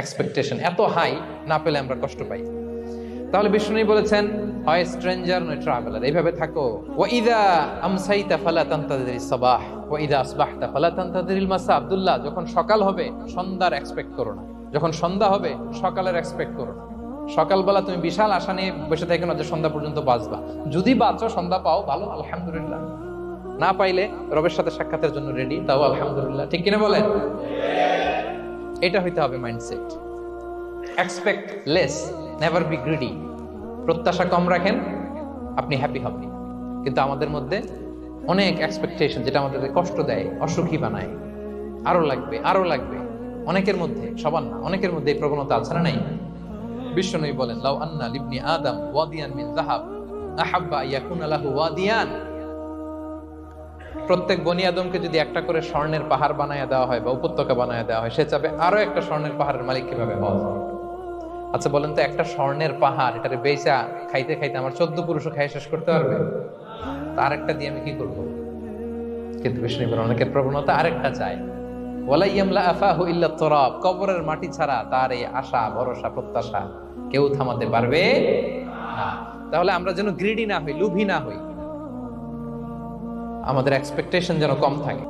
Expectation এত high, না পেলে আমরা কষ্ট পাই। তাহলে বিষ্ণু বলেছেন, হয় স্ট্রেঞ্জার নয় ট্রাভেলার, এইভাবে থাকো। ওয়াইদা আমসাইতা ফালা তানতাযিরিস সাবাহ ওয়াইদা আসবাহতা ফালা তানতাযিরিল মাসা। আব্দুল্লাহ, যখন সকাল হবে সন্ধ্যার এক্সপেক্ট করো না, যখন সন্ধ্যা হবে সকালের এক্সপেক্ট করো না। সকালবেলা তুমি বিশাল আশা নিয়ে বসে থাকো না যে সন্ধ্যা পর্যন্ত বাঁচবা। যদি বাঁচো, সন্ধ্যা পাও, ভালো, আলহামদুলিল্লাহ। না পাইলে রবের সাথে সাক্ষাতের জন্য রেডি, তাও আলহামদুলিল্লাহ। ঠিক কিনা বলেন? এটা হইতে হবে mindset. Expect less, never be greedy. প্রত্যাশা কম রাখেন, আপনি হ্যাপি হবেন। কিন্তু আমাদের মধ্যে অনেক এক্সপেকটেশন, যেটা আমাদের কষ্ট দেয়, অসুখী বানায়। আরো লাগবে, আরো লাগবে। অনেকের মধ্যে, সবার না, অনেকের মধ্যে এই প্রবণতা আছে না নাই? বিশ্বনবী বলেন, লাউ আন্না লিবনি আদম ওয়াদিয়ান মিন যাহাব আহাব্বা ইয়াকুনা লাহু ওয়াদিয়ান। প্রত্যেক বনি আদমকে যদি একটা করে স্বর্ণের পাহাড় বানায় দেওয়া হয় বা উপত্যকা বানায় দেওয়া হয়, সে চাবে আরো একটা স্বর্ণের পাহাড়ের মালিক কিভাবে হওয়া যায়। আচ্ছা বলেন তো, একটা স্বর্ণের পাহাড়, এটারে বেচা খাইতে খাইতে আমার 14 পুরুষও খাই শেষ করতে পারবে? তার একটা দিয়ে আমি কি করবো? কিন্তু বিষ্ণু বলেন, অনেকের প্রবণতা আরেকটা চায়। ওয়ালা ইয়ামলা আফাহু ইল্লা তুরাব। কবরের মাটি ছাড়া তার এই আশা, ভরসা, প্রত্যাশা কেউ থামাতে পারবে না। তাহলে আমরা যেন গ্রিডি না হই, লোভী না হই, আমাদের এক্সপেকটেশন যেন কম থাকে।